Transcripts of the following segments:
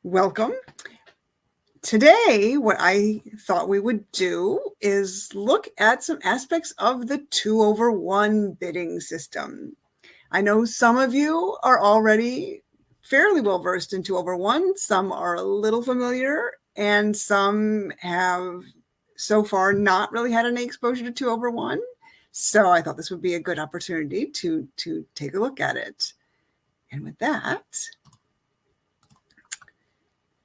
Welcome. Today, what I thought we would do is look at some aspects of the 2/1 bidding system. I know some of you are already fairly well versed in 2/1. Some are a little familiar, and some have so far not really had any exposure to 2/1. So I thought this would be a good opportunity to take a look at it. And with that,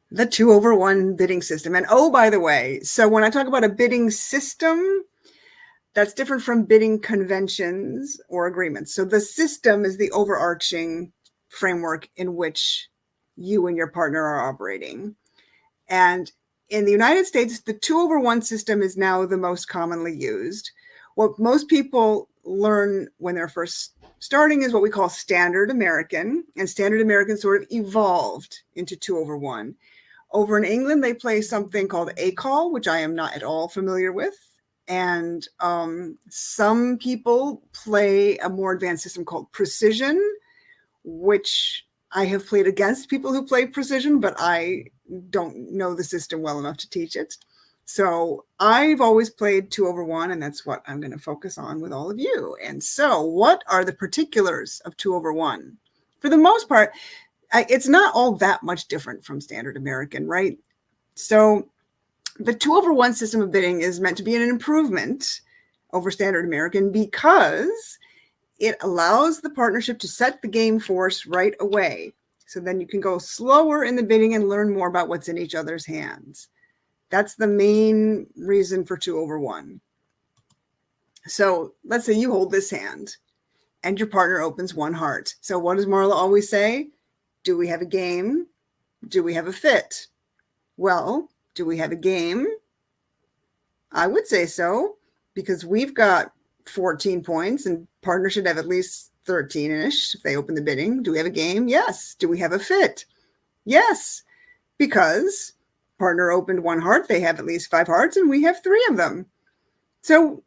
the 2/1 bidding system. And oh, by the way, so when I talk about a bidding system, that's different from bidding conventions or agreements. So the system is the overarching framework in which you and your partner are operating. And in the United States, the 2/1 system is now the most commonly used. What most people learn when they're first starting is what we call Standard American, and Standard American sort of evolved into 2/1. Over in England, they play something called ACAL, which I am not at all familiar with. And some people play a more advanced system called Precision, which I have played against people who play Precision, but I don't know the system well enough to teach it. So I've always played 2/1, and that's what I'm going to focus on with all of you. And so what are the particulars of 2/1? For the most part, it's not all that much different from Standard American, right? So the 2/1 system of bidding is meant to be an improvement over Standard American because it allows the partnership to set the game force right away. So then you can go slower in the bidding and learn more about what's in each other's hands. That's the main reason for 2/1. So let's say you hold this hand and your partner opens one heart. So what does Marla always say? Do we have a game? Do we have a fit? Well, do we have a game? I would say so, because we've got 14 points and partner should have at least 13-ish if they open the bidding. Do we have a game? Yes. Do we have a fit? Yes, because partner opened one heart, they have at least 5 hearts, and we have 3 of them. So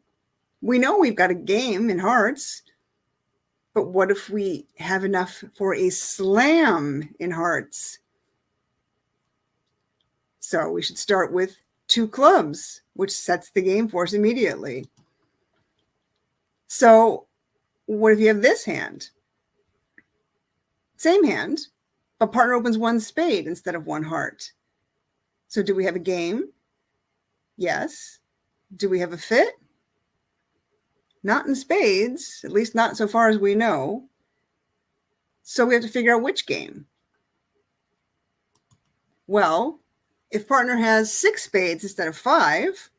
we know we've got a game in hearts. But what if we have enough for a slam in hearts? So we should start with 2 clubs, which sets the game for us immediately. So what if you have this hand? Same hand, but partner opens 1 spade instead of 1 heart. So do we have a game? Yes. Do we have a fit? Not in spades, at least not so far as we know. So we have to figure out which game. Well, if partner has 6 spades instead of 5,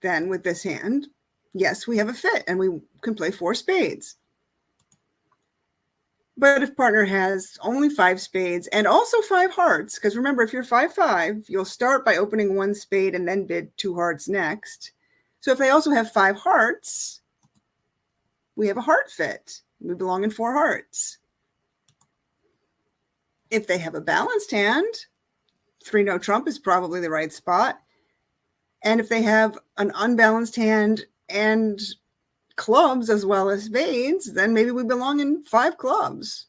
then with this hand, yes, we have a fit and we can play 4 spades. But if partner has only 5 spades and also 5 hearts, because remember, if you're 5-5, you'll start by opening 1 spade and then bid 2 hearts next. So if they also have 5 hearts, we have a heart fit. We belong in 4 hearts. If they have a balanced hand, 3 no trump is probably the right spot. And if they have an unbalanced hand and clubs as well as spades, then maybe we belong in 5 clubs.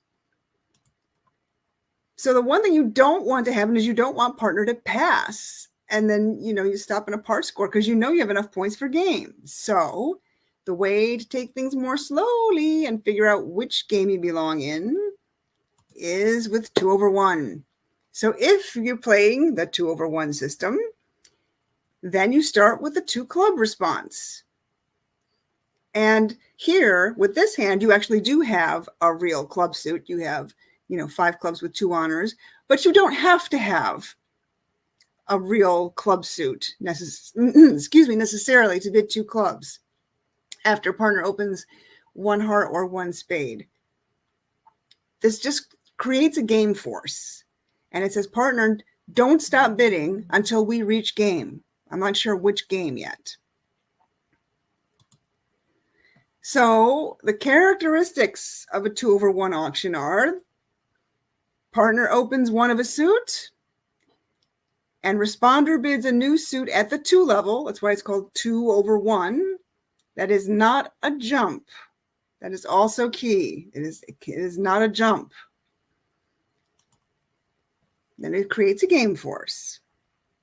So the one thing you don't want to happen is you don't want partner to pass. And then, you stop in a par score because you have enough points for game. So the way to take things more slowly and figure out which game you belong in is with 2/1. So if you're playing the 2/1 system, then you start with the 2 club response. And here with this hand, you actually do have a real club suit. You have, 5 clubs with 2 honors, but you don't have to have a real club suit necessarily to bid 2 clubs after partner opens 1 heart or 1 spade. This just creates a game force. And it says, partner, don't stop bidding until we reach game. I'm not sure which game yet. So the characteristics of a 2/1 auction are partner opens 1 of a suit and responder bids a new suit at the 2 level. That's why it's called 2/1. That is not a jump. That is also key. It is not a jump. Then it creates a game force.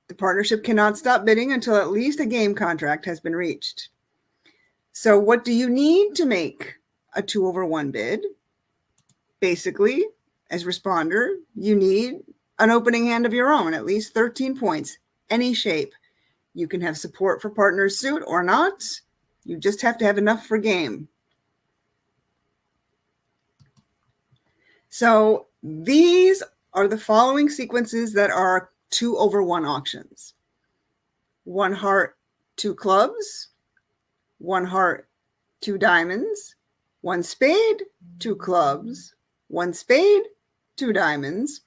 The partnership cannot stop bidding until at least a game contract has been reached. So what do you need to make a 2/1 bid? Basically, as responder, you need an opening hand of your own, at least 13 points, any shape. You can have support for partner's suit or not. You just have to have enough for game. So these are the following sequences that are 2/1 auctions. 1 heart, 2 clubs, 1 heart, 2 diamonds, 1 spade, 2 clubs, 1 spade, 2 diamonds,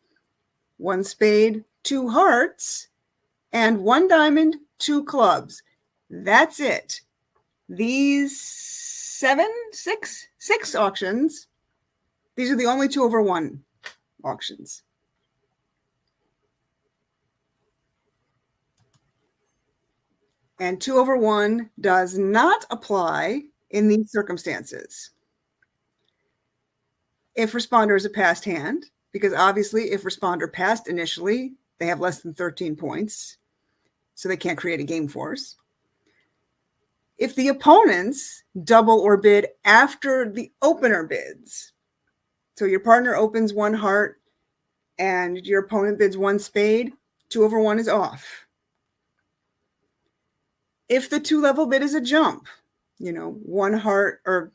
1 spade, 2 hearts, and 1 diamond, 2 clubs. That's it. These six auctions, these are the only 2/1 auctions. And 2/1 does not apply in these circumstances. If responder is a passed hand, because obviously if responder passed initially, they have less than 13 points, so they can't create a game force. If the opponents double or bid after the opener bids, so your partner opens 1 heart and your opponent bids 1 spade, 2/1 is off. If the 2-level bid is a jump, 1 heart or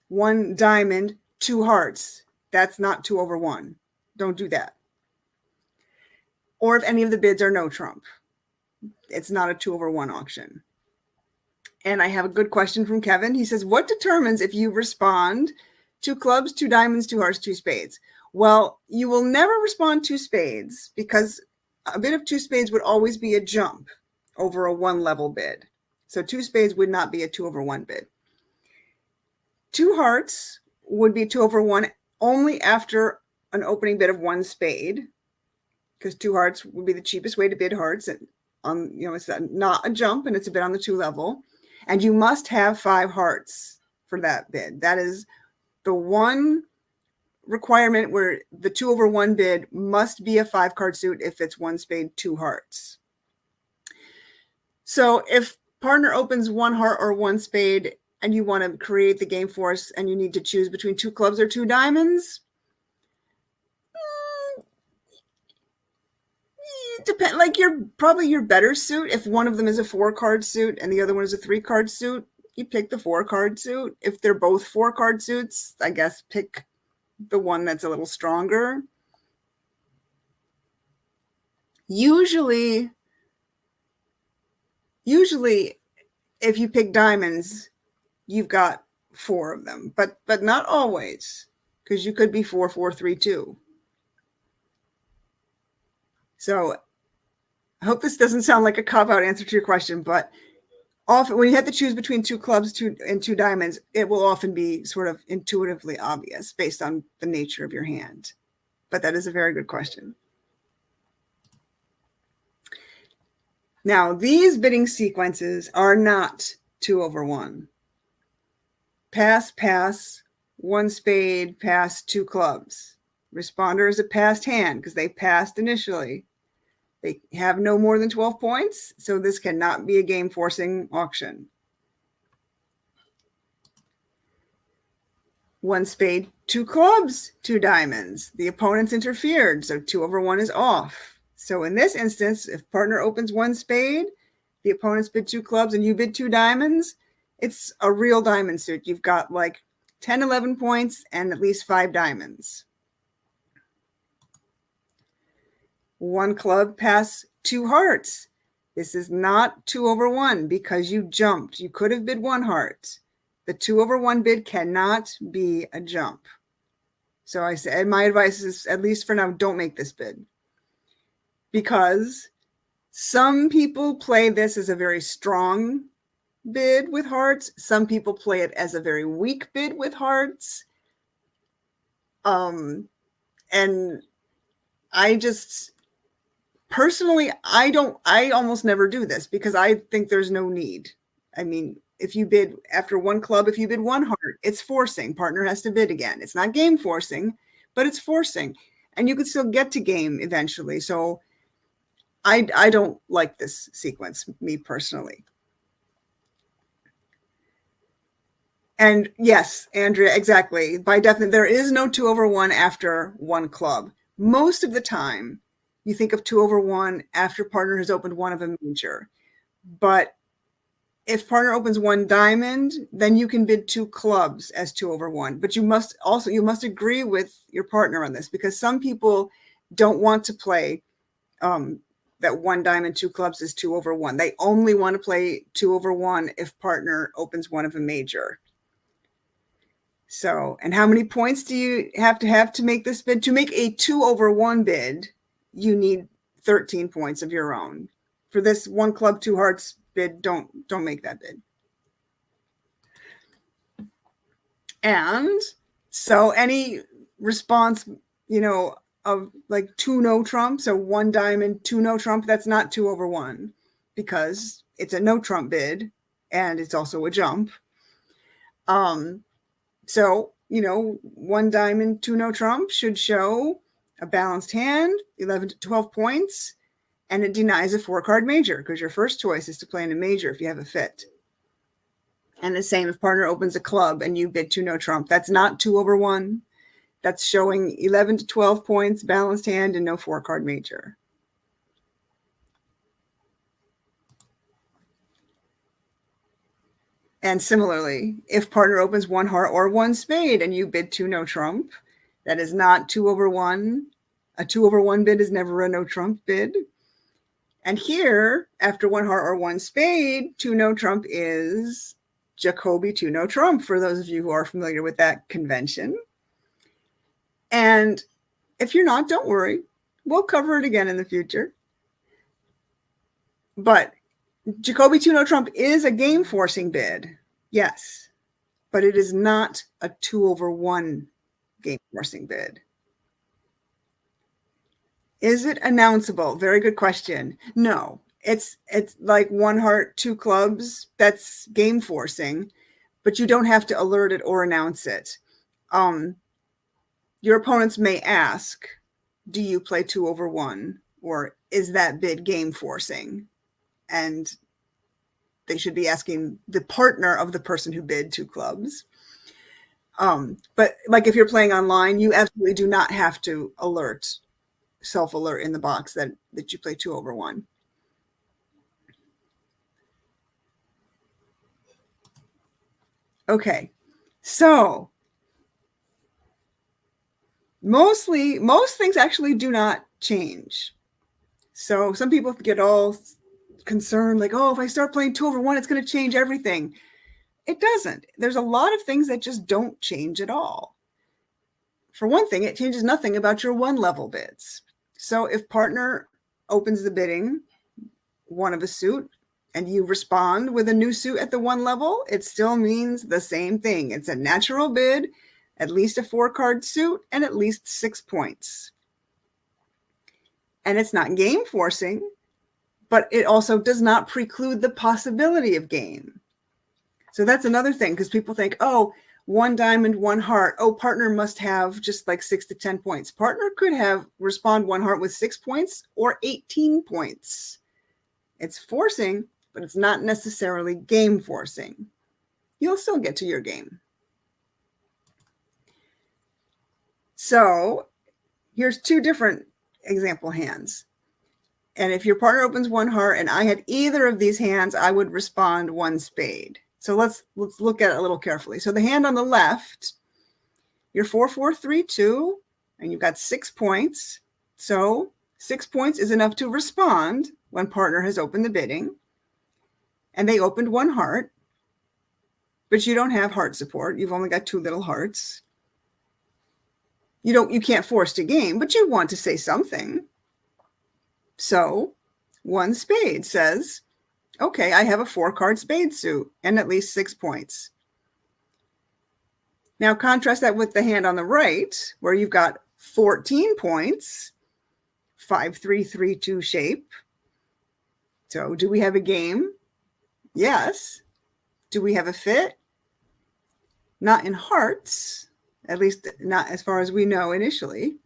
1 diamond, 2 hearts, that's not 2/1. Don't do that. Or if any of the bids are no trump, it's not a 2/1 auction. And I have a good question from Kevin. He says, what determines if you respond 2 clubs, 2 diamonds, 2 hearts, 2 spades? Well, you will never respond 2 spades because a bid of 2 spades would always be a jump over a 1-level bid. So 2 spades would not be a 2/1 bid. 2 hearts would be 2/1 only after an opening bid of 1 spade, because 2 hearts would be the cheapest way to bid hearts. And it's not a jump and it's a bid on the 2 level. And you must have 5 hearts for that bid. That is the one requirement where the 2/1 bid must be a 5-card suit if it's 1 spade, 2 hearts. So if partner opens 1 heart or 1 spade and you want to create the game force and you need to choose between 2 clubs or 2 diamonds, depend, like probably your better suit. If one of them is a 4-card suit and the other one is a 3-card suit, you pick the 4-card suit. If they're both 4-card suits, I guess pick the one that's a little stronger. Usually if you pick diamonds, you've got 4 of them, but not always, because you could be 4-4-3-2. So I hope this doesn't sound like a cop-out answer to your question, but often when you have to choose between 2 clubs and 2 diamonds, it will often be sort of intuitively obvious based on the nature of your hand. But that is a very good question. Now, these bidding sequences are not 2/1. Pass, pass, 1 spade, pass, 2 clubs. Responder is a passed hand because they passed initially. They have no more than 12 points, so this cannot be a game forcing auction. 1 spade, 2 clubs, 2 diamonds. The opponent's interfered, so 2/1 is off. So in this instance, if partner opens 1 spade, the opponent's bid 2 clubs, and you bid 2 diamonds, it's a real diamond suit. You've got like 10, 11 points and at least 5 diamonds. 1 club, pass, 2 hearts. This is not 2/1 because you jumped. You could have bid 1 heart. The 2/1 bid cannot be a jump. So I said, my advice is, at least for now, don't make this bid. Because some people play this as a very strong bid with hearts. Some people play it as a very weak bid with hearts. And I just, personally, I almost never do this because I think there's no need. I mean, if you bid after 1 club, if you bid 1 heart, it's forcing. Partner has to bid again. It's not game forcing, but it's forcing. and you could still get to game eventually. So I don't like this sequence, me personally. And yes, Andrea, exactly. By definition, there is no 2/1 after one club. Most of the time, you think of 2/1 after partner has opened one of a major. But if partner opens one diamond, then you can bid two clubs as 2/1. But you must agree with your partner on this, because some people don't want to play that one diamond, two clubs is 2/1. They only want to play 2/1 if partner opens one of a major. So, and how many points do you have to make this bid? To make a 2/1 bid, you need 13 points of your own. For this one club, two hearts bid, don't make that bid. And so any response, of like two no trump, so one diamond, two no trump, that's not 2/1 because it's a no trump bid and it's also a jump. So, one diamond, two no trump should show a balanced hand, 11 to 12 points, and it denies a 4-card major because your first choice is to play in a major if you have a fit. And the same if partner opens a club and you bid two no trump. That's not 2/1. That's showing 11 to 12 points, balanced hand, and no 4-card major. And similarly, if partner opens one heart or one spade and you bid two no trump, that is not 2/1. A 2/1 bid is never a no trump bid. And here, after one heart or one spade, two no trump is Jacoby two no trump, for those of you who are familiar with that convention. And if you're not, don't worry. We'll cover it again in the future. But Jacoby two no trump is a game forcing bid, yes, but it is not a 2/1 game forcing bid. Is it announceable? Very good question. No, it's like one heart, two clubs. That's game forcing, but you don't have to alert it or announce it. Your opponents may ask, do you play 2/1, or is that bid game forcing? And they should be asking the partner of the person who bid two clubs. But like if you're playing online, you absolutely do not have to self-alert in the box that you play 2/1. Okay, so most things actually do not change. So some people get all concerned, like, oh, if I start playing 2/1, it's going to change everything. It doesn't. There's a lot of things that just don't change at all. For one thing, it changes nothing about your one level bids. So if partner opens the bidding, one of a suit, and you respond with a new suit at the one level, it still means the same thing. It's a natural bid, at least a 4-card suit, and at least 6 points. And it's not game forcing, but it also does not preclude the possibility of game. So that's another thing, because people think, oh, one diamond, one heart. Oh, partner must have just like 6 to 10 points. Partner could respond one heart with 6 points or 18 points. It's forcing, but it's not necessarily game forcing. You'll still get to your game. So here's two different example hands. And if your partner opens one heart and I had either of these hands, I would respond one spade. So let's look at it a little carefully. So the hand on the left, you're 4-4-3-2, and you've got 6 points. So 6 points is enough to respond when partner has opened the bidding. And they opened one heart, but you don't have heart support. You've only got 2 little hearts. You can't force to game, but you want to say something. So one spade says, okay, I have a 4-card spade suit and at least 6 points. Now contrast that with the hand on the right, where you've got 14 points, 5-3-3-2 shape. So do we have a game? Yes. Do we have a fit? Not in hearts, at least not as far as we know initially.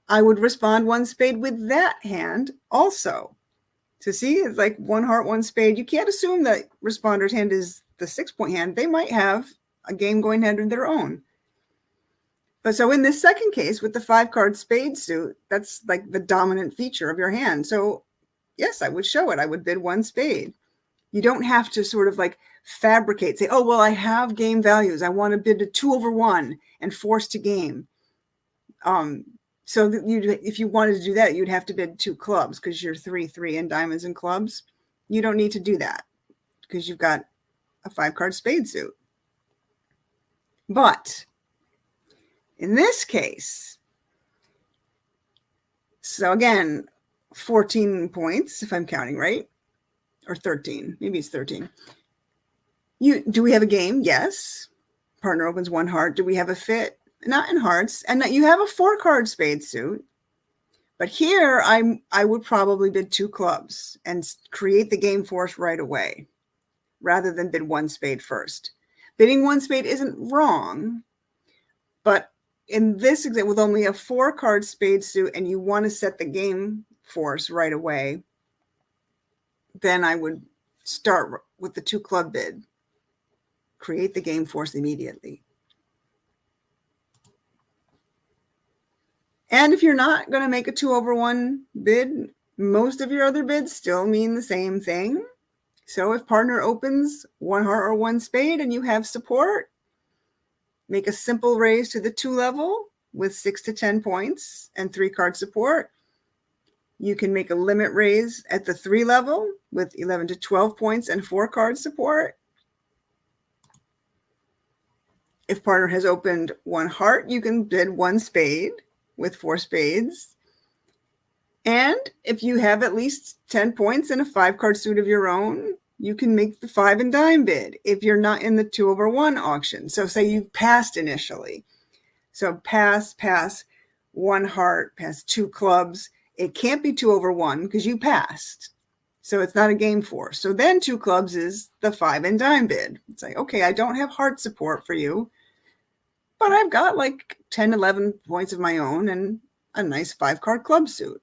I would respond one spade with that hand also. So see, it's like one heart, one spade. You can't assume that responder's hand is the 6-point hand. They might have a game going hand of their own. But so in this second case with the 5-card spade suit, that's like the dominant feature of your hand. So yes, I would show it. I would bid one spade. You don't have to sort of like fabricate, say, oh, well, I have game values. I want to bid a 2/1 and force to game. So if you wanted to do that, you'd have to bid 2 clubs because you're 3-3 in diamonds and clubs. You don't need to do that because you've got a 5-card spade suit. But in this case, so again, 14 points, if I'm counting right, or 13, maybe it's 13. Do we have a game? Yes. Partner opens one heart. Do we have a fit? Not in hearts. And you have a 4-card spade suit. But here I would probably bid 2 clubs and create the game force right away rather than bid one spade first. Bidding one spade isn't wrong, but in this example, with only a 4-card spade suit and you want to set the game force right away, then I would start with the 2 club bid. Create the game force immediately. And if you're not going to make a 2/1 bid, most of your other bids still mean the same thing. So if partner opens one heart or one spade and you have support, make a simple raise to the 2 level with 6 to 10 points and 3-card support. You can make a limit raise at the 3 level with 11 to 12 points and 4-card support. If partner has opened one heart, you can bid one spade with 4 spades. And if you have at least 10 points and a 5-card suit of your own, you can make the 5 and dime bid if you're not in the 2/1 auction. So say you passed initially. So pass, one heart, pass 2 clubs. It can't be 2/1 because you passed. So it's not a game force. So then 2 clubs is the 5 and dime bid. It's like, okay, I don't have heart support for you, but I've got like 10, 11 points of my own and a nice 5-card club suit.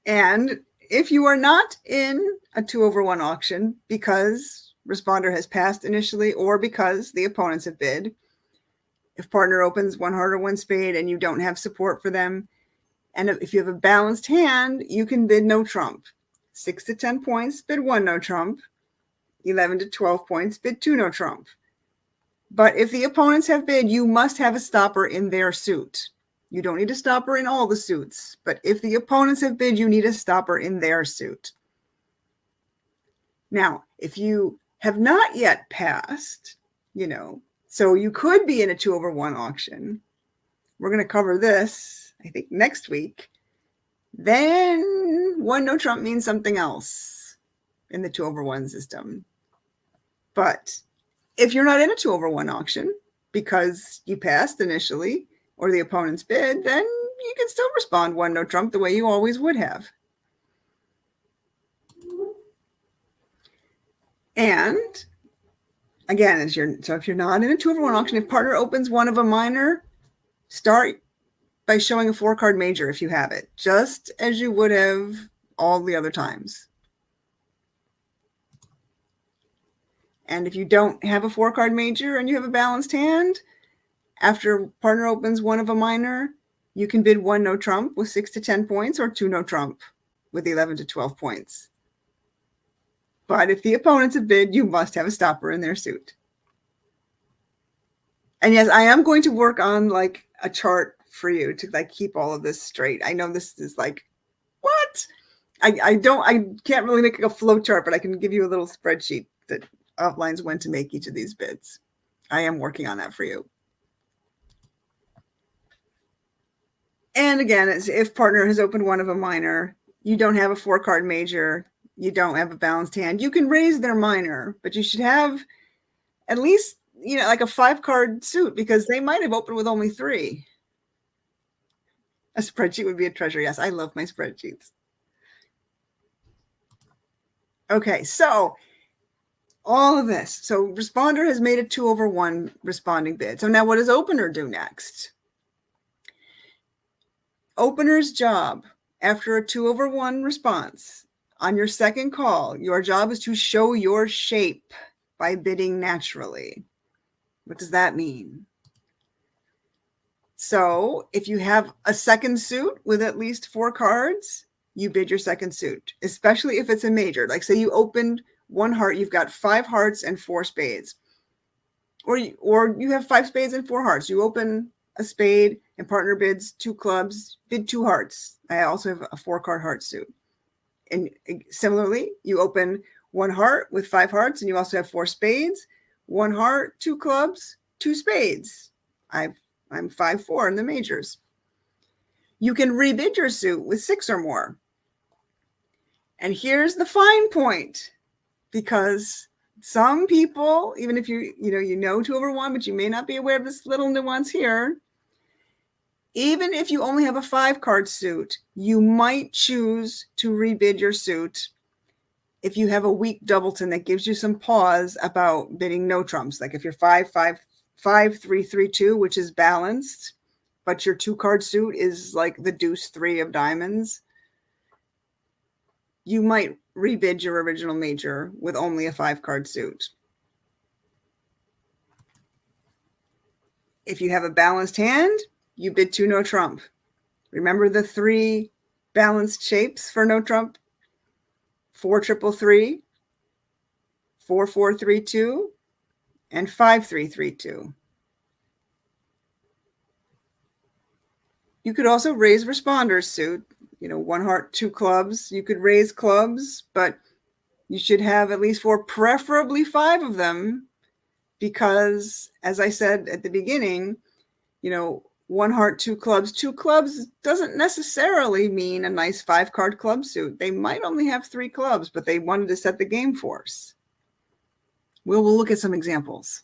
And if you are not in a 2/1 auction because responder has passed initially or because the opponents have bid, if partner opens one heart or one spade and you don't have support for them, and if you have a balanced hand, you can bid no trump. 6 to 10 points, bid 1 no trump. 11 to 12 points, bid 2 no trump. But if the opponents have bid, you must have a stopper in their suit. You don't need a stopper in all the suits, but if the opponents have bid, you need a stopper in their suit. Now, if you have not yet passed, so you could be in a 2/1 auction. We're going to cover this, I think, next week. Then 1 no trump means something else in the 2/1 system. But if you're not in a 2/1 auction because you passed initially or the opponent's bid, then you can still respond 1 no trump the way you always would have. And again, so if you're not in a 2/1 auction, if partner opens one of a minor, start by showing a 4-card major if you have it, just as you would have all the other times. And if you don't have a 4-card major and you have a balanced hand, after partner opens one of a minor, you can bid 1 no trump with 6 to 10 points or 2 no trump with 11 to 12 points. But if the opponents have bid, you must have a stopper in their suit. And yes, I am going to work on like a chart for you to like keep all of this straight. I know this is like, what? I can't really make a flow chart, but I can give you a little spreadsheet that outlines when to make each of these bids. I am working on that for you. And again, if partner has opened one of a minor, you don't have a 4-card major, you don't have a balanced hand, you can raise their minor, but you should have at least, like a 5-card suit because they might have opened with only 3. A spreadsheet would be a treasure. Yes, I love my spreadsheets. Okay, so All of this. So responder has made a 2/1 responding bid. So now what does opener do next? Opener's job after a 2/1 response on your second call, your job is to show your shape by bidding naturally. What does that mean? So if you have a second suit with at least 4 cards, you bid your second suit, especially if it's a major. Like say you opened 1 heart, you've got 5 hearts and 4 spades. Or you have 5 spades and 4 hearts. You open a spade and partner bids 2 clubs, bid 2 hearts. I also have a 4-card heart suit. And similarly, you open 1 heart with 5 hearts and you also have 4 spades, 1 heart, 2 clubs, 2 spades. I'm 5-4 in the majors. You can rebid your suit with 6 or more. And here's the fine point, because some people, even if you know 2/1, but you may not be aware of this little nuance here. Even if you only have a 5-card suit, you might choose to rebid your suit if you have a weak doubleton that gives you some pause about bidding no trumps. Like if you're 5-5-5-3-3-2, which is balanced, but your 2-card suit is like the deuce 3 of diamonds, you might rebid your original major with only a 5-card suit. If you have a balanced hand, you bid 2 no trump. Remember the 3 balanced shapes for no trump? 4-3-3, 4-4-3-2, and 5-3-3-2. You could also raise responder's suit, 1 heart, 2 clubs. You could raise clubs, but you should have at least 4, preferably 5 of them, because as I said at the beginning, 1 heart, 2 clubs. 2 clubs doesn't necessarily mean a nice 5-card club suit. They might only have 3 clubs, but they wanted to set the game for us. We'll look at some examples.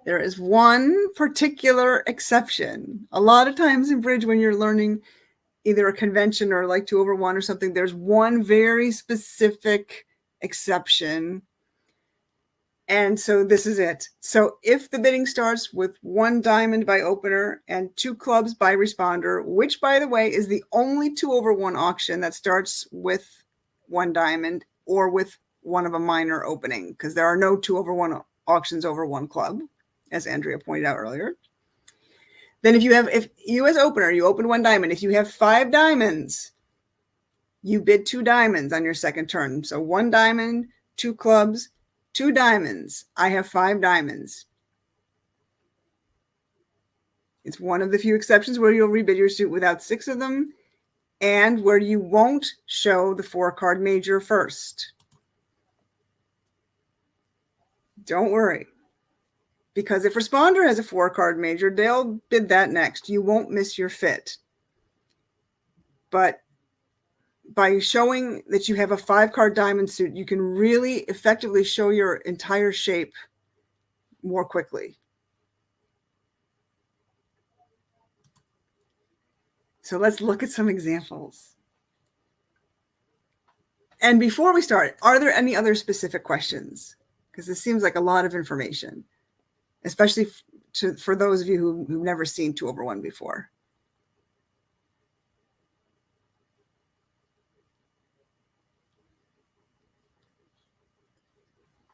There is one particular exception. A lot of times in bridge, when you're learning either a convention or like 2/1 or something, there's one very specific exception. And so this is it. So if the bidding starts with 1 diamond by opener and 2 clubs by responder, which by the way is the only 2/1 auction that starts with 1 diamond or with one of a minor opening, because there are no 2/1 auctions over 1 club, as Andrea pointed out earlier. Then if you as opener, you open 1 diamond, if you have 5 diamonds, you bid 2 diamonds on your second turn. So 1 diamond, 2 clubs, 2 diamonds. I have 5 diamonds. It's one of the few exceptions where you'll rebid your suit without 6 of them, and where you won't show the 4-card major first. Don't worry, because if responder has a 4-card major, they'll bid that next. You won't miss your fit. But by showing that you have a 5-card diamond suit, you can really effectively show your entire shape more quickly. So let's look at some examples. And before we start, are there any other specific questions? Because this seems like a lot of information, especially for those of you who've never seen 2/1 before.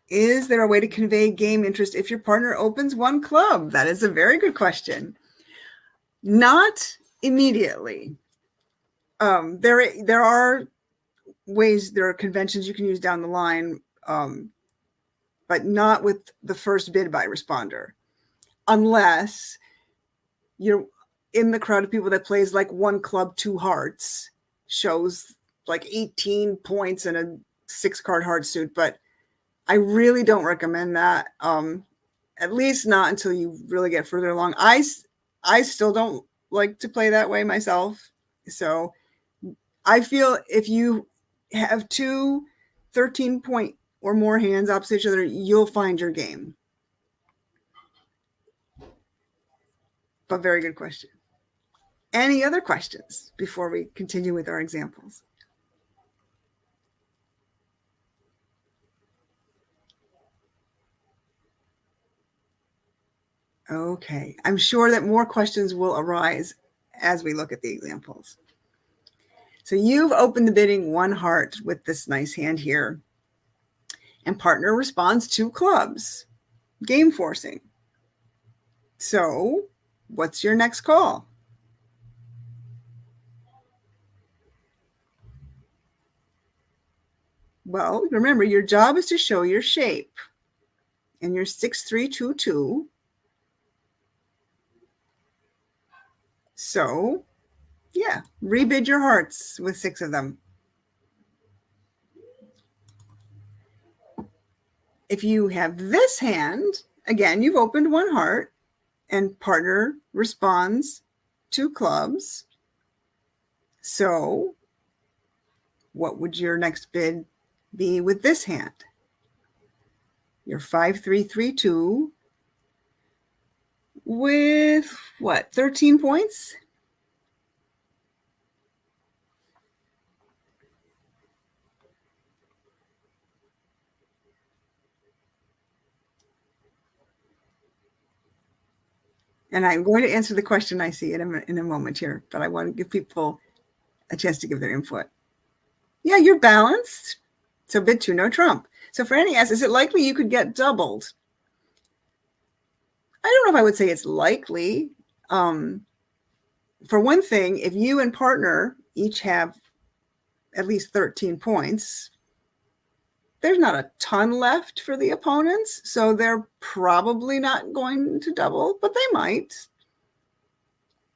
Is there a way to convey game interest if your partner opens 1 club? That is a very good question. Not immediately. There are ways, there are conventions you can use down the line, but not with the first bid by responder, unless you're in the crowd of people that plays like 1 club, 2 hearts, shows like 18 points and a 6-card heart suit. But I really don't recommend that, at least not until you really get further along. I still don't like to play that way myself. So I feel if you have 2 13-point or more hands opposite each other, you'll find your game. But very good question. Any other questions before we continue with our examples? Okay, I'm sure that more questions will arise as we look at the examples. So you've opened the bidding 1 heart with this nice hand here, and partner responds 2 clubs, game forcing. So what's your next call? Well, remember, your job is to show your shape, and you're 6-3-2-2. So yeah, rebid your hearts with 6 of them. If you have this hand, again, you've opened 1 heart and partner responds 2 clubs. So what would your next bid be with this hand? You're 5-3-3-2 with what, 13 points? And I'm going to answer the question I see in a moment here, but I want to give people a chance to give their input. Yeah, you're balanced. So bid 2, no trump. So Franny asks, is it likely you could get doubled? I don't know if I would say it's likely. For one thing, if you and partner each have at least 13 points, there's not a ton left for the opponents, so they're probably not going to double, but they might.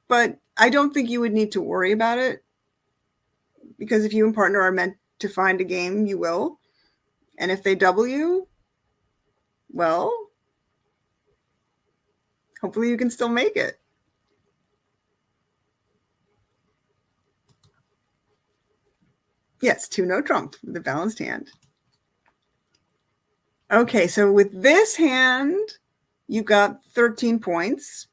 But I don't think you would need to worry about it, because if you and partner are meant to find a game, you will. And if they double you, well, hopefully you can still make it. Yes, 2 no trump, the balanced hand. Okay, so with this hand, you got 13 points,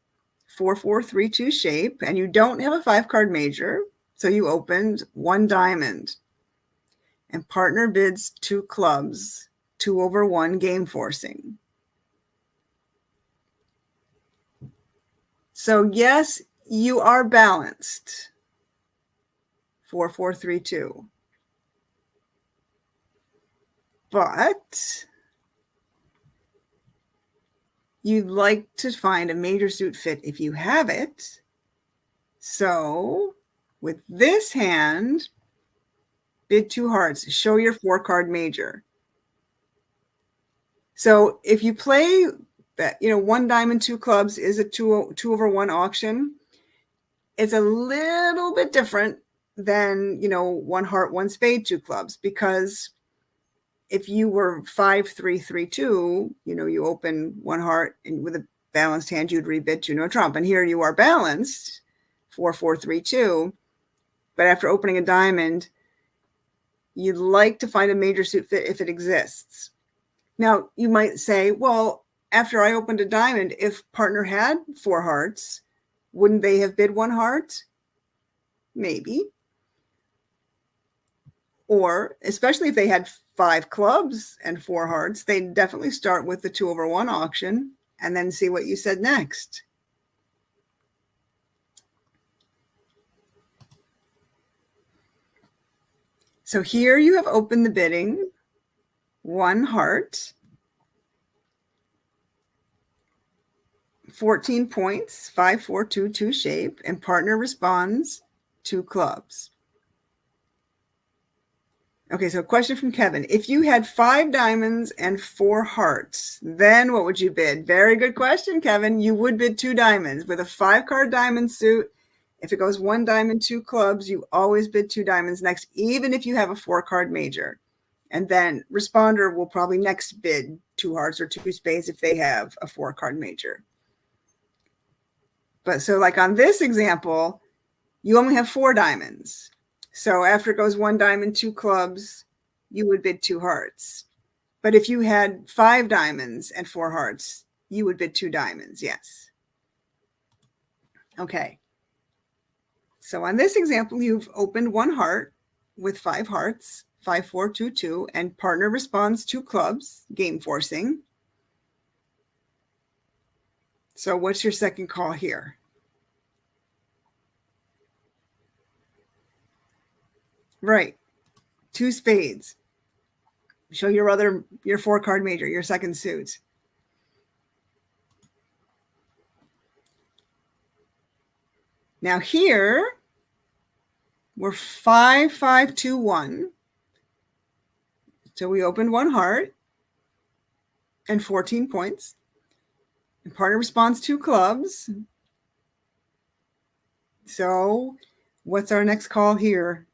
4-4-3-2 shape, and you don't have a 5-card major, so you opened 1 diamond. And partner bids 2 clubs, 2/1 game forcing. So yes, you are balanced, 4-4-3-2. But you'd like to find a major suit fit if you have it. So with this hand, bid 2 hearts, show your 4-card major. So if you play that, 1 diamond, 2 clubs is a 2/1 auction. It's a little bit different than, 1 heart, 1 spade, 2 clubs, because if you were 5-3-3-2, you open 1 heart and with a balanced hand, you'd rebid 2 no trump. And here you are balanced, 4-4-3-2. But after opening a diamond, you'd like to find a major suit fit if it exists. Now, you might say, well, after I opened a diamond, if partner had 4 hearts, wouldn't they have bid 1 heart? Maybe. Or especially if they had 5 clubs and 4 hearts, they'd definitely start with the 2/1 auction and then see what you said next. So here you have opened the bidding, 1 heart, 14 points, 5-4-2-2 shape, and partner responds 2 clubs. Okay, so question from Kevin. If you had 5 diamonds and 4 hearts, then what would you bid? Very good question, Kevin. You would bid 2 diamonds. With a 5-card diamond suit, if it goes 1 diamond, 2 clubs, you always bid 2 diamonds next, even if you have a 4-card major. And then responder will probably next bid 2 hearts or 2 spades if they have a 4-card major. But so like on this example, you only have 4 diamonds. So after it goes 1 diamond, 2 clubs, you would bid 2 hearts. But if you had 5 diamonds and 4 hearts, you would bid 2 diamonds, yes. Okay. So on this example, you've opened 1 heart with 5 hearts, 5-4-2-2, and partner responds 2 clubs, game forcing. So what's your second call here? Right. 2 spades. Show your 4-card major, your second suit. Now here, we're 5, 5, 2, 1. So we opened 1 heart and 14 points. And partner responds 2 clubs. So what's our next call here?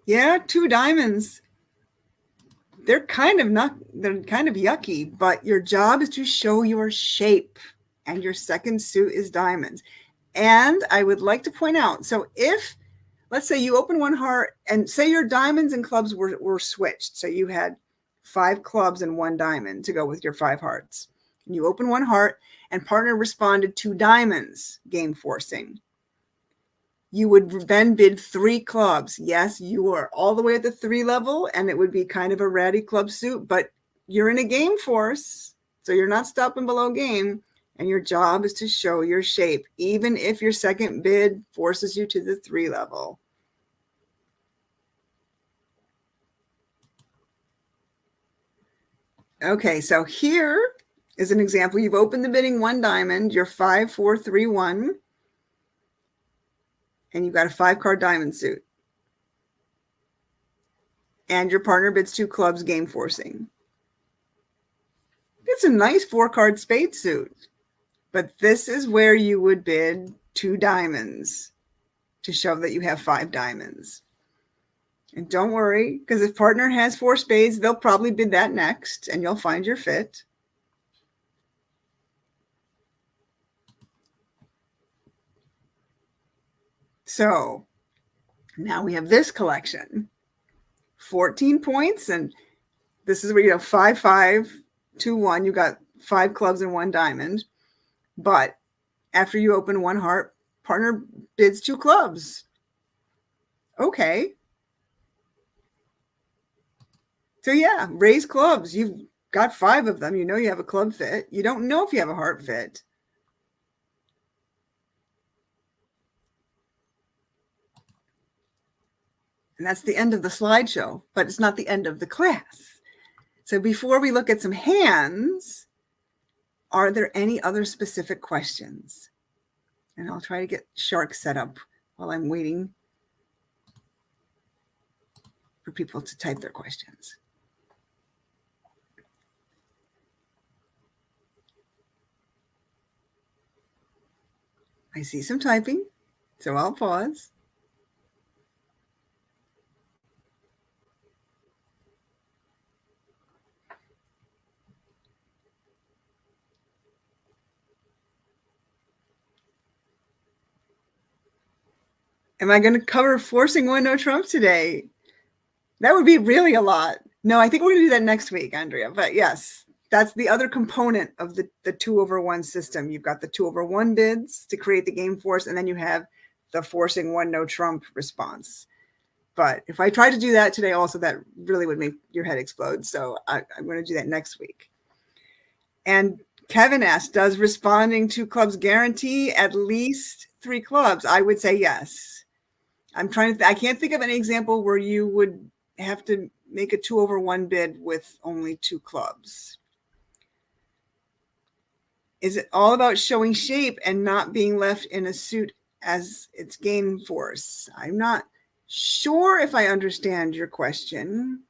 Yeah, 2 diamonds. They're kind of yucky, but your job is to show your shape, and your second suit is diamonds. And I would like to point out, so if, let's say you open 1 heart and say your diamonds and clubs were switched. So you had 5 clubs and 1 diamond to go with your 5 hearts. And you open 1 heart and partner responded 2 diamonds, game forcing. You would then bid 3 clubs. Yes, you are all the way at the 3 level, and it would be kind of a ratty club suit, but you're in a game force, so you're not stopping below game, and your job is to show your shape, even if your second bid forces you to the 3 level. Okay, so here is an example. You've opened the bidding 1 diamond, you're 5, 4, 3, 1. And you've got a 5-card diamond suit. And your partner bids 2 clubs, game forcing. It's a nice 4-card spade suit. But this is where you would bid 2 diamonds to show that you have 5 diamonds. And don't worry, because if partner has 4 spades, they'll probably bid that next, and you'll find your fit. So now we have this collection. 14 points, and this is where you have 5, 5, 2, 1. You got 5 clubs and 1 diamond. But after you open 1 heart, partner bids 2 clubs. Okay. So yeah, raise clubs. You've got 5 of them. You know you have a club fit. You don't know if you have a heart fit. And that's the end of the slideshow, but it's not the end of the class. So before we look at some hands, are there any other specific questions? And I'll try to get Shark set up while I'm waiting for people to type their questions. I see some typing, so I'll pause. Am I going to cover forcing 1 no trump today? That would be really a lot. No, I think we're going to do that next week, Andrea. But yes, that's the other component of the 2/1 system. You've got the 2/1 bids to create the game force, and then you have the forcing 1 no trump response. But if I try to do that today also, that really would make your head explode. So I'm going to do that next week. And Kevin asked, does responding 2 clubs guarantee at least 3 clubs? I would say yes. I'm trying to, I can't think of any example where you would have to make a 2/1 bid with only 2 clubs. Is it all about showing shape and not being left in a suit as its game force? I'm not sure if I understand your question.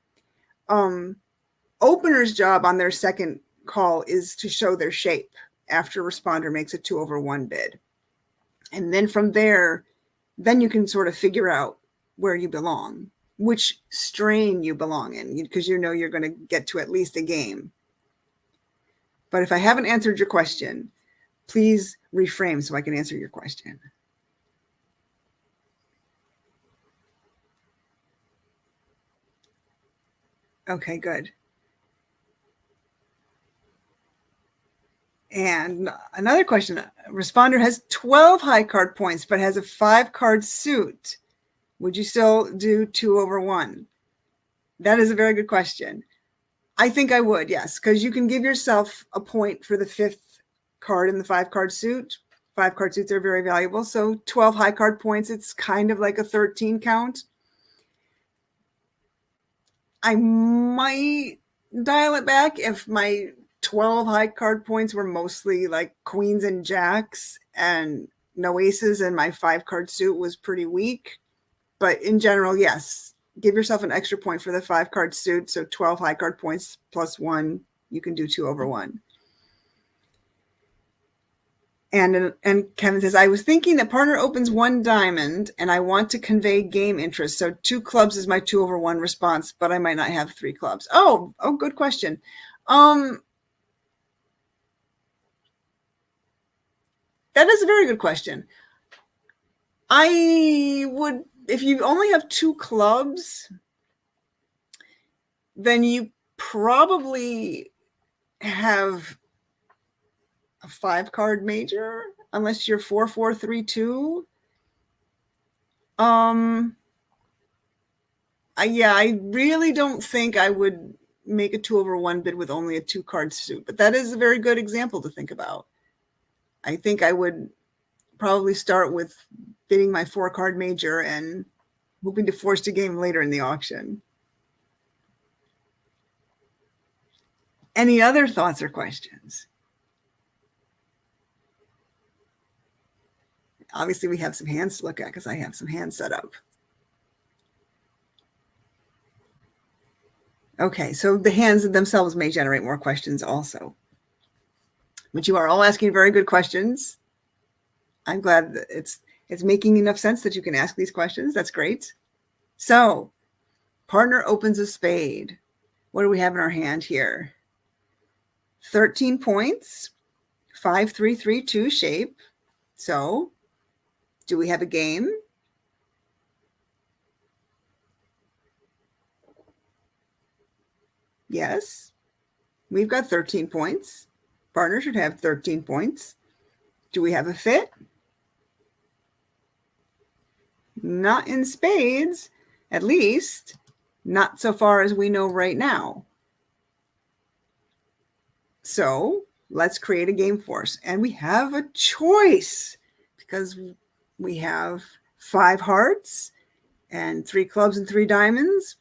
Opener's job on their second call is to show their shape after responder makes a 2/1 bid. And then from there, then you can sort of figure out where you belong, which strain you belong in, because you know you're going to get to at least a game. But if I haven't answered your question, please reframe so I can answer your question. Okay, good. And another question, responder has 12 high card points, but has a 5-card suit. Would you still do 2/1? That is a very good question. I think I would, yes, because you can give yourself a point for the 5th card in the 5-card suit. 5-card suits are very valuable. So 12 high card points, it's kind of like a 13 count. I might dial it back if my 12 high card points were mostly like queens and jacks and no aces, and my 5-card suit was pretty weak. But in general, yes, give yourself an extra point for the 5-card suit. So 12 high card points plus 1, you can do 2/1. And Kevin says, I was thinking that partner opens 1 diamond and I want to convey game interest. So 2 clubs is my 2/1 response, but I might not have 3 clubs. Oh, good question. That is a very good question. I would, if you only have 2 clubs, then you probably have a 5-card major, unless you're 4-4-3-2. I really don't think I would make a 2/1 bid with only a 2-card suit, but that is a very good example to think about. I think I would probably start with bidding my 4-card major and hoping to force the game later in the auction. Any other thoughts or questions? Obviously, we have some hands to look at because I have some hands set up. Okay, so the hands themselves may generate more questions also. But you are all asking very good questions. I'm glad that it's making enough sense that you can ask these questions. That's great. So, partner opens a spade. What do we have in our hand here? 13 points, 5-3-3-2 shape. So, do we have a game? Yes. We've got 13 points. Partner should have 13 points. Do we have a fit? Not in spades, at least not so far as we know right now. So let's create a game force. And we have a choice because we have 5 hearts and 3 clubs and 3 diamonds.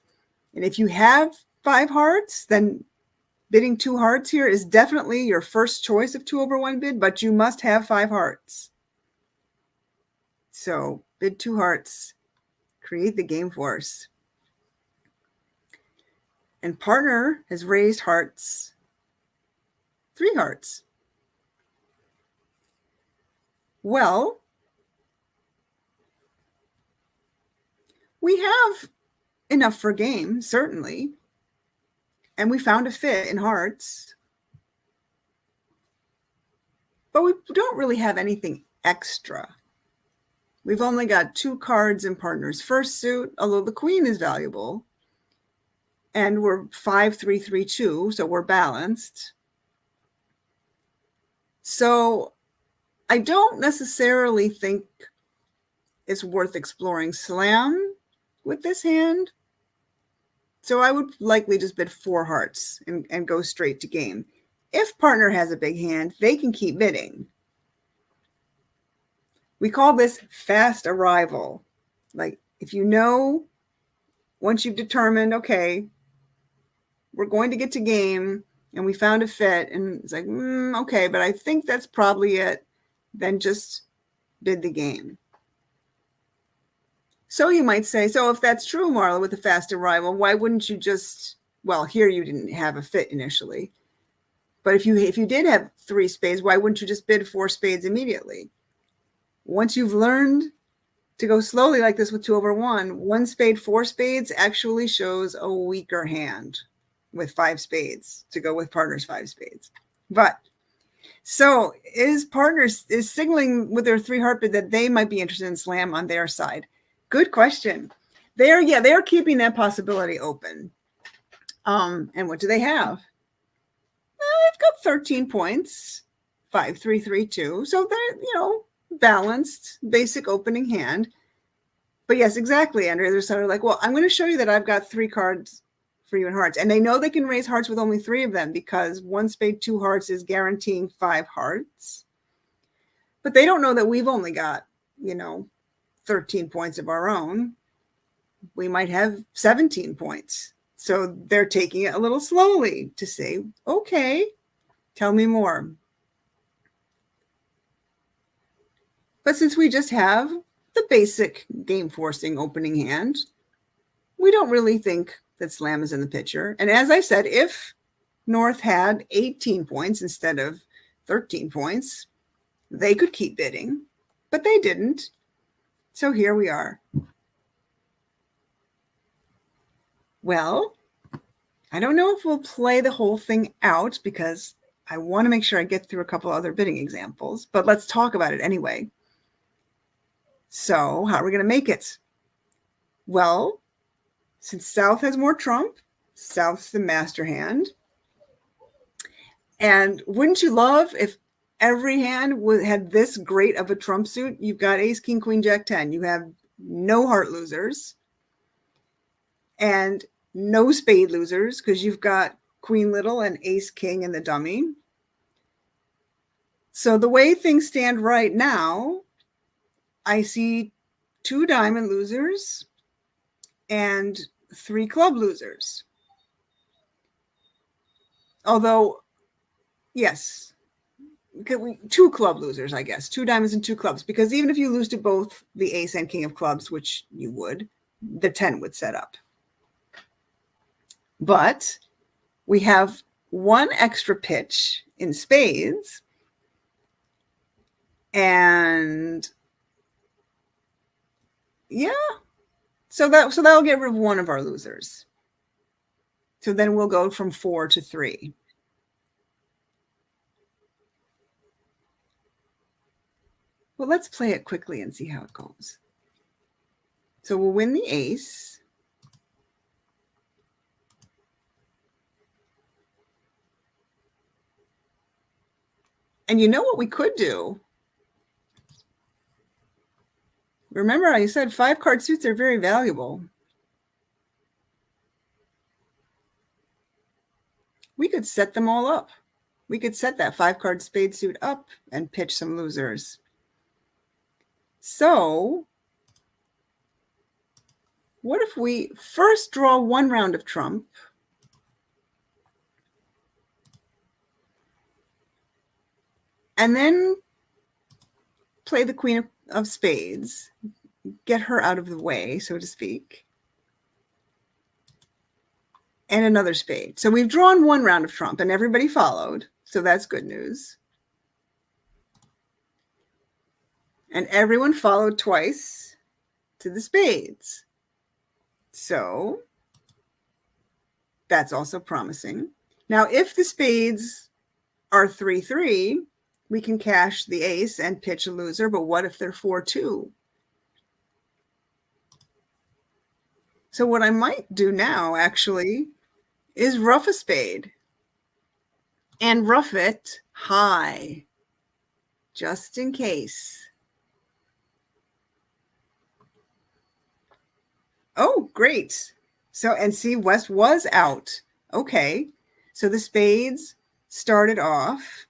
And if you have 5 hearts, then bidding 2 hearts here is definitely your first choice of 2/1 bid, but you must have 5 hearts. So bid 2 hearts, create the game force. And partner has raised hearts, 3 hearts. Well, we have enough for game, certainly. And we found a fit in hearts. But we don't really have anything extra. We've only got 2 cards in partner's first suit, although the queen is valuable. And we're 5-3-3-2, so we're balanced. So I don't necessarily think it's worth exploring slam with this hand. So I would likely just bid 4 hearts and go straight to game. If partner has a big hand, they can keep bidding. We call this fast arrival. Like if you know, once you've determined, okay, we're going to get to game and we found a fit and it's like, okay, but I think that's probably it. Then just bid the game. So you might say, so if that's true, Marla, with a fast arrival, why wouldn't you just, well, here you didn't have a fit initially. But if you did have 3 spades, why wouldn't you just bid 4 spades immediately? Once you've learned to go slowly like this with 2/1, 1 spade, 4 spades actually shows a weaker hand with 5 spades to go with partner's 5 spades. But so is partners is signaling with their 3 heart bid that they might be interested in slam on their side? Good question. They're keeping that possibility open. And what do they have? They've got 13 points, 5-3-3-2. So they're, balanced, basic opening hand. But yes, exactly, Andrea. They're sort of like, well, I'm going to show you that I've got 3 cards for you in hearts. And they know they can raise hearts with only 3 of them because 1 spade, 2 hearts is guaranteeing 5 hearts. But they don't know that we've only got, 13 points of our own. We might have 17 points. So they're taking it a little slowly to say, okay, tell me more. But since we just have the basic game forcing opening hand, we don't really think that slam is in the picture. And as I said, if North had 18 points instead of 13 points, they could keep bidding, but they didn't. So here we are. Well, I don't know if we'll play the whole thing out because I want to make sure I get through a couple other bidding examples, but let's talk about it anyway. So how are we going to make it? Well, since South has more trump, South's the master hand. And wouldn't you love if every hand had this great of a trump suit? You've got ace, king, queen, jack, 10. You have no heart losers and no spade losers because you've got queen little and ace, king in the dummy. So the way things stand right now, I see 2 diamond losers and 3 club losers. Although, yes, 2 club losers, I guess, 2 diamonds and 2 clubs, because even if you lose to both the ace and king of clubs, which you would, the 10 would set up. But we have 1 extra pitch in spades, and yeah, so that'll get rid of 1 of our losers. So then we'll go from 4 to 3. Well, let's play it quickly and see how it goes. So we'll win the ace. And you know what we could do? Remember, I said 5 card suits are very valuable. We could set them all up. We could set that 5 card spade suit up and pitch some losers. So what if we first draw 1 round of trump, and then play the queen of spades, get her out of the way, so to speak, and another spade. So we've drawn 1 round of trump and everybody followed. So that's good news. And everyone followed twice to the spades. So that's also promising. Now, if the spades are 3-3, we can cash the ace and pitch a loser. But what if they're 4-2? So what I might do now, actually, is rough a spade and rough it high, just in case. Oh, great. So, and see, West was out. Okay. So the spades started off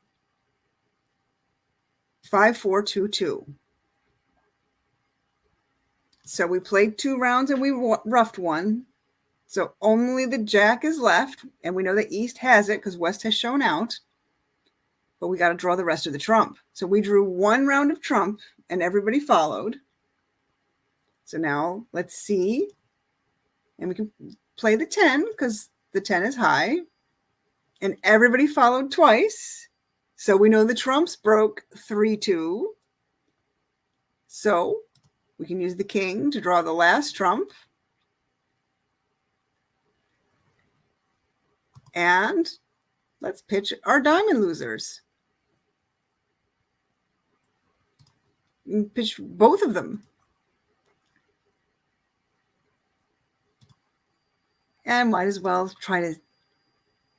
5-4-2-2. So we played 2 rounds and we roughed 1. So only the jack is left. And we know that East has it because West has shown out. But we got to draw the rest of the trump. So we drew 1 round of trump and everybody followed. So now let's see. And we can play the 10 because the 10 is high. And everybody followed twice. So we know the trumps broke 3-2. So we can use the king to draw the last trump. And let's pitch our diamond losers. Pitch both of them. And might as well try to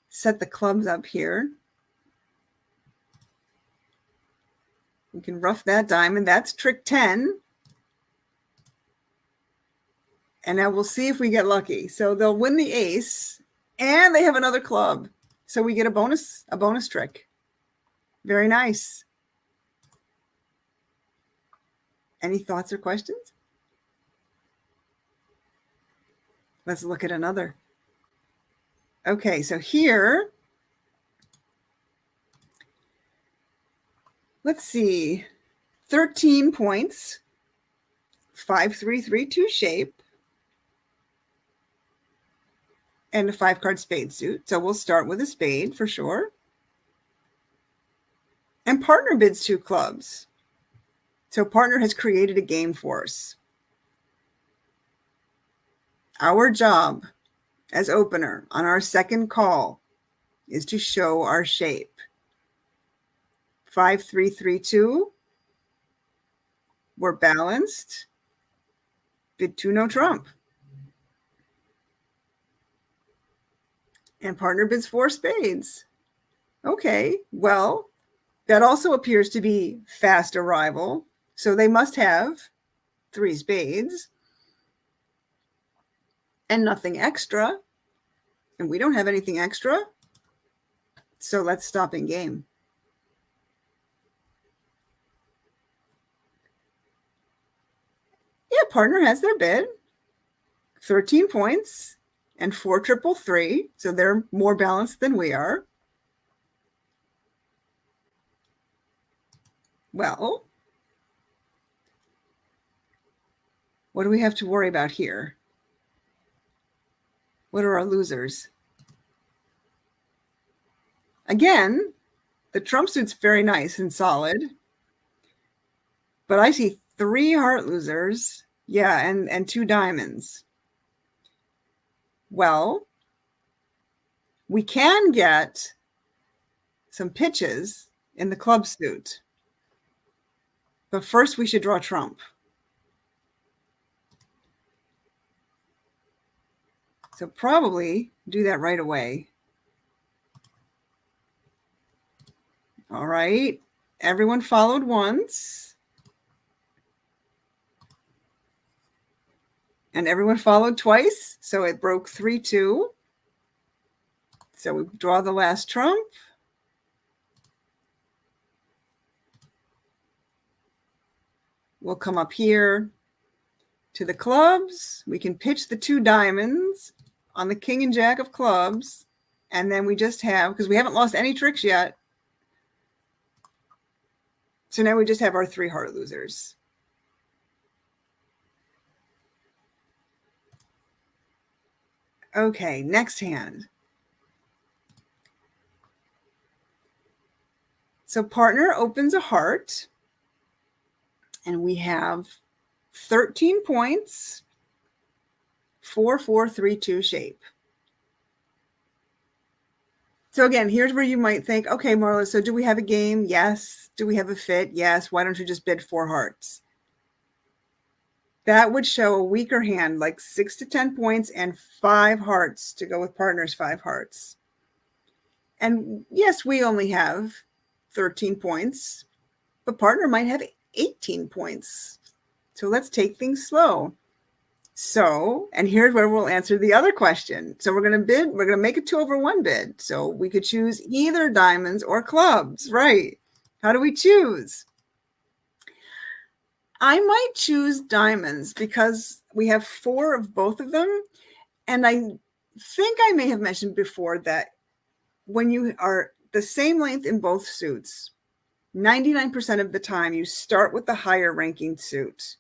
set the clubs up here. We can rough that diamond. That's trick 10. And now we'll see if we get lucky. So they'll win the ace and they have another club. So we get a bonus trick. Very nice. Any thoughts or questions? Let's look at another. Okay, so here, let's see, 13 points, 5-3-3-2 shape, and a 5-card spade suit. So we'll start with a spade for sure. And partner bids 2 clubs. So partner has created a game for us. Our job as opener on our second call is to show our shape. 5-3-3-2. We're balanced. Bid 2, no trump. And partner bids 4 spades. Okay, well, that also appears to be fast arrival. So they must have 3 spades and nothing extra. And we don't have anything extra. So let's stop in game. Yeah, partner has their bid. 13 points and 4-3-3. So they're more balanced than we are. Well, what do we have to worry about here? What are our losers? Again, the trump suit's very nice and solid, but I see 3 heart losers. Yeah, and 2 diamonds. Well, we can get some pitches in the club suit, but first we should draw trump. So probably do that right away. All right, everyone followed once. And everyone followed twice, so it broke 3-2. So we draw the last trump. We'll come up here to the clubs. We can pitch the 2 diamonds on the king and jack of clubs. And then we just have, because we haven't lost any tricks yet. So now we just have our 3 heart losers. Okay, next hand. So partner opens a heart. And we have 13 points, 4-4-3-2 shape. So again, here's where you might think, okay, Marla, so do we have a game? Yes. Do we have a fit? Yes. Why don't you just bid 4 hearts? That would show a weaker hand, like 6 to 10 points and 5 hearts to go with partner's 5 hearts. And yes, we only have 13 points, but partner might have 18 points. So let's take things slow. So, and here's where we'll answer the other question. So we're going to bid, we're going to make a 2/1 bid. So we could choose either diamonds or clubs, right? How do we choose? I might choose diamonds because we have 4 of both of them. And I think I may have mentioned before that when you are the same length in both suits, 99% of the time you start with the higher ranking suit.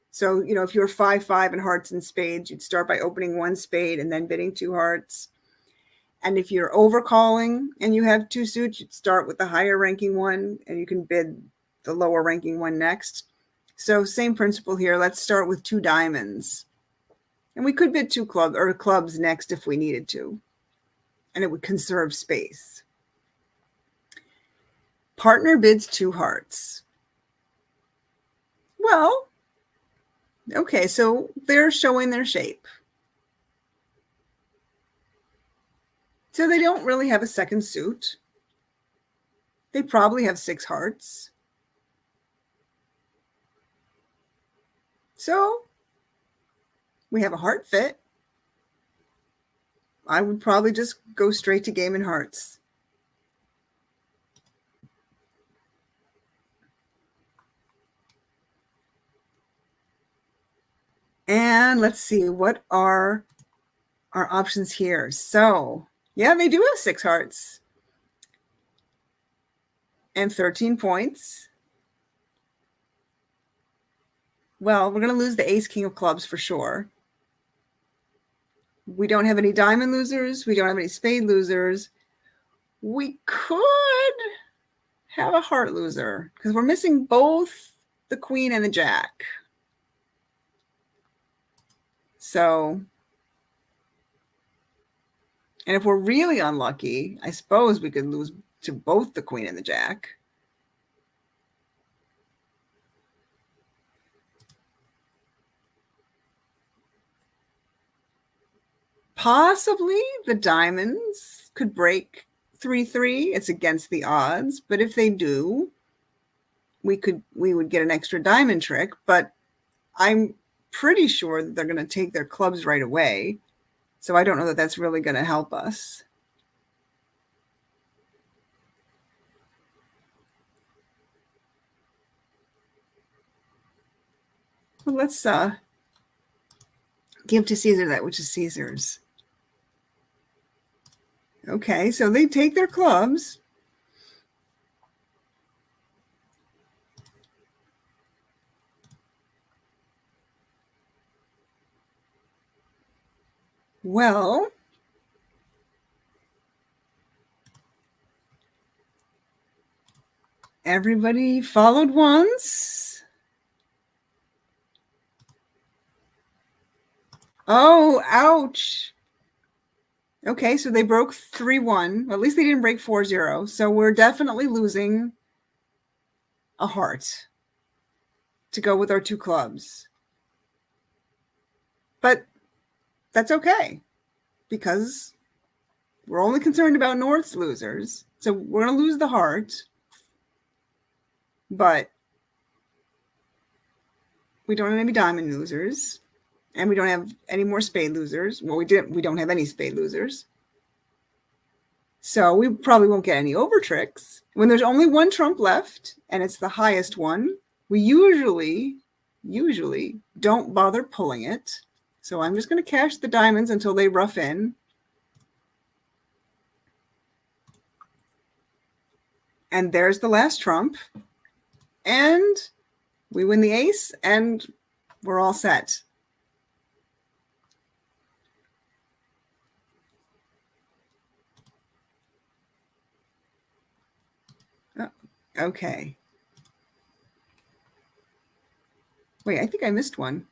So, you know, if you're 5-5 in hearts and spades, you'd start by opening 1 spade and then bidding 2 hearts. And if you're overcalling and you have 2 suits, you'd start with the higher ranking one and you can bid the lower ranking one next. So same principle here. Let's start with 2 diamonds. And we could bid 2 clubs next if we needed to. And it would conserve space. Partner bids 2 hearts. Well, okay, so they're showing their shape. So they don't really have a second suit. They probably have 6 hearts. So We have a heart fit. I would probably just go straight to game and hearts. And let's see, what are our options here? So, yeah, they do have 6 hearts and 13 points. Well, we're going to lose the ace, king of clubs for sure. We don't have any diamond losers. We don't have any spade losers. We could have a heart loser because we're missing both the queen and the jack. So, and if we're really unlucky, I suppose we could lose to both the queen and the jack. Possibly the diamonds could break 3-3. It's against the odds, but if they do, we would get an extra diamond trick, but I'm pretty sure that they're going to take their clubs right away. So I don't know that that's really going to help us. Well, let's give to Caesar that which is Caesar's. Okay, so they take their clubs. Well, everybody followed once. Oh, ouch. Okay, so they broke 3-1. At least they didn't break 4-0. So we're definitely losing a heart to go with our 2 clubs. But that's okay because we're only concerned about North's losers. So we're going to lose the heart, but we don't have any diamond losers. And we don't have any more spade losers. Well, we don't have any spade losers. So we probably won't get any over tricks. When there's only one trump left, and it's the highest one, we usually don't bother pulling it. So I'm just going to cash the diamonds until they rough in. And there's the last trump. And we win the ace, and we're all set. Okay. Wait, I think I missed one.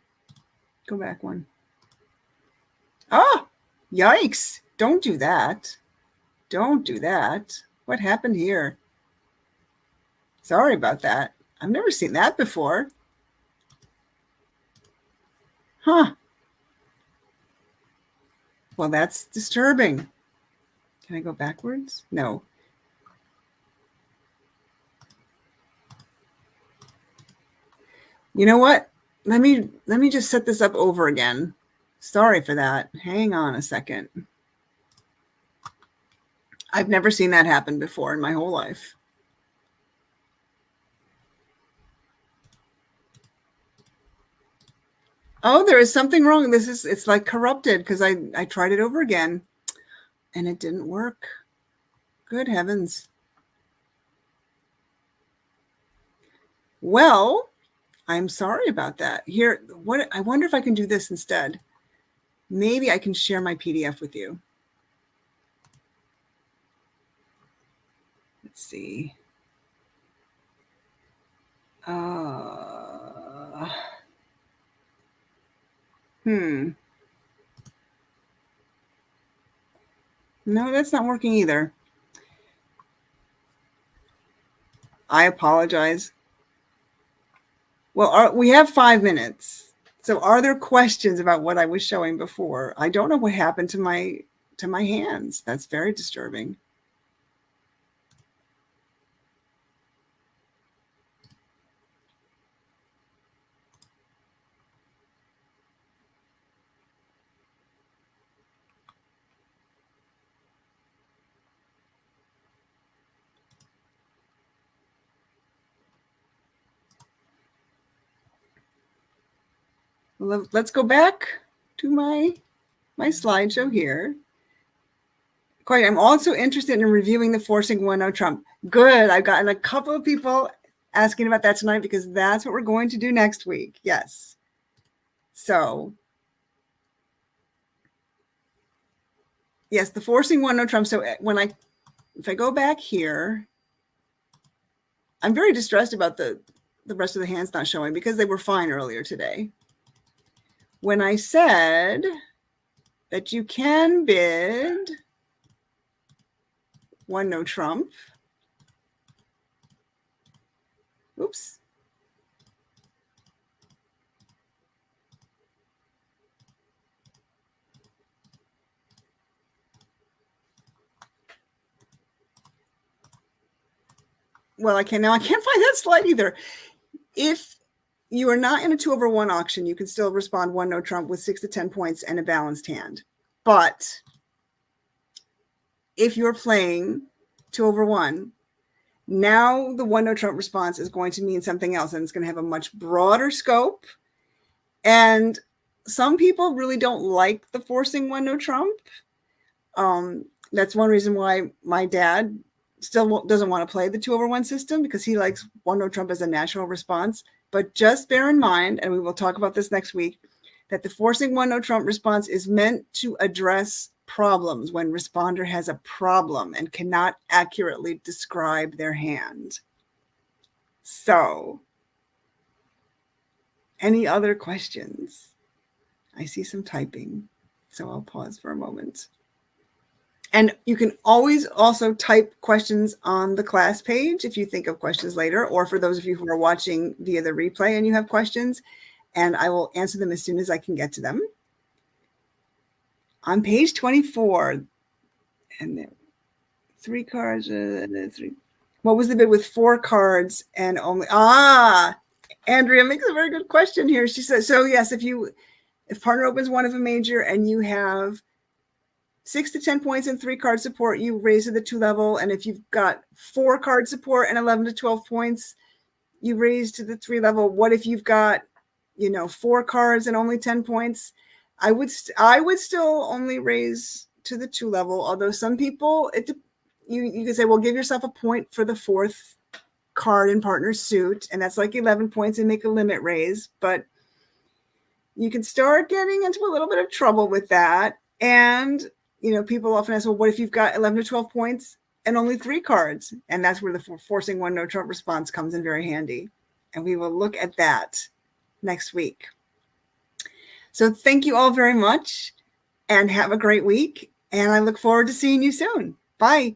Go back one. Ah, yikes. Don't do that. Don't do that. What happened here? Sorry about that. I've never seen that before. Huh. Well, that's disturbing. Can I go backwards? No. You know what? Let me just set this up over again. Sorry for that. Hang on a second. I've never seen that happen before in my whole life. Oh, there is something wrong. It's like corrupted because I tried it over again and it didn't work. Good heavens. Well, I'm sorry about that. Here, I wonder if I can do this instead. Maybe I can share my PDF with you. Let's see. No, that's not working either. I apologize. Well, we have 5 minutes. So are there questions about what I was showing before? I don't know what happened to my hands. That's very disturbing. Let's go back to my slideshow here. Quite, I'm also interested in reviewing the forcing 1-0 trump. Good. I've gotten a couple of people asking about that tonight because that's what we're going to do next week. Yes. So, yes, the forcing 1-0 trump. So if I go back here, I'm very distressed about the rest of the hands not showing because they were fine earlier today. When I said that you can bid 1-0 trump. Oops. Well, I can't find that slide either. If you are not in a 2-over-1 auction, you can still respond 1-0 trump with 6 to 10 points and a balanced hand. But if you're playing 2-over-1, now the 1-0 trump response is going to mean something else, and it's going to have a much broader scope. And some people really don't like the forcing 1-0 trump. That's one reason why my dad still doesn't want to play the 2-over-1 system, because he likes 1-0 trump as a natural response. But just bear in mind, and we will talk about this next week, that the forcing 1-0 trump response is meant to address problems when responder has a problem and cannot accurately describe their hand. So, any other questions? I see some typing, so I'll pause for a moment. And you can always also type questions on the class page if you think of questions later, or for those of you who are watching via the replay and you have questions, and I will answer them as soon as I can get to them. On page 24, and there, 3 cards, 3. What was the bid with 4 cards and only? Andrea makes a very good question here. She says, so yes, if partner opens one of a major and you have 6 to 10 points and 3 card support, you raise to the 2 level. And if you've got 4 card support and 11 to 12 points, you raise to the 3 level. What if you've got, 4 cards and only 10 points? I would still only raise to the 2 level. Although some people, you can say, well, give yourself a point for the 4th card in partner's suit, and that's like 11 points, and make a limit raise. But you can start getting into a little bit of trouble with that. And people often ask, well, what if you've got 11 to 12 points and only 3 cards? And that's where the forcing 1-0 trump response comes in very handy. And we will look at that next week. So thank you all very much and have a great week. And I look forward to seeing you soon. Bye.